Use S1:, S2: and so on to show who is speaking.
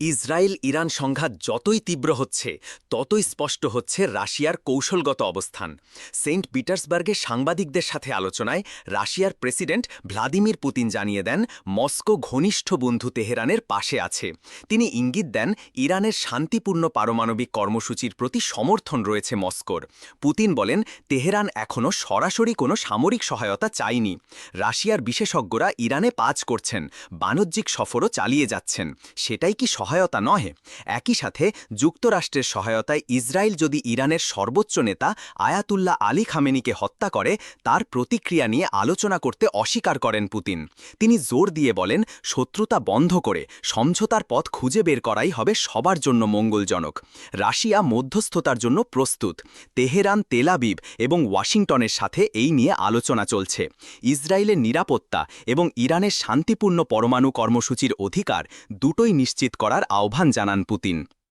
S1: Israel Iran সংঘাত যতই তীব্র হচ্ছে ততই স্পষ্ট হচ্ছে রাশিয়ার কৌশলগত অবস্থান। সেন্ট পিটার্সবার্গে সাংবাদিকদের সাথে আলোচনায় রাশিয়ার প্রেসিডেন্ট ভ্লাদিমির পুতিন জানিয়ে দেন মস্কো ঘনিষ্ঠ বন্ধু তেহরানের পাশে আছে। তিনি ইঙ্গিত দেন ইরানের শান্তিপূর্ণ পারমাণবিক কর্মসূচির প্রতি সমর্থন রয়েছে মস্কোর। পুতিন বলেন তেহরান এখনও সরাসরি কোনো সামরিক সহায়তা চায়নি। রাশিয়ার বিশেষজ্ঞরা ইরানে কাজ করছেন, বাণিজ্যিক সফরও চালিয়ে যাচ্ছেন। সেটাই কি সহায়তা নহে? একই সাথে যুক্তরাষ্ট্রের সহায়তায় ইসরায়েল যদি ইরানের সর্বোচ্চ নেতা আয়াতুল্লাহ আলী খামেনিকে হত্যা করে তার প্রতিক্রিয়া নিয়ে আলোচনা করতে অস্বীকার করেন পুতিন। তিনি জোর দিয়ে বলেন শত্রুতা বন্ধ করে সমঝোতার পথ খুঁজে বের করাই হবে সবার জন্য মঙ্গলজনক। রাশিয়া মধ্যস্থতার জন্য প্রস্তুত। তেহরান, তেল আবিব এবং ওয়াশিংটনের সাথে এই নিয়ে আলোচনা চলছে। ইসরায়েলের নিরাপত্তা এবং ইরানের শান্তিপূর্ণ পরমাণু কর্মসূচির অধিকার দুটোই নিশ্চিত করার আহ্বান জানান পুতিন।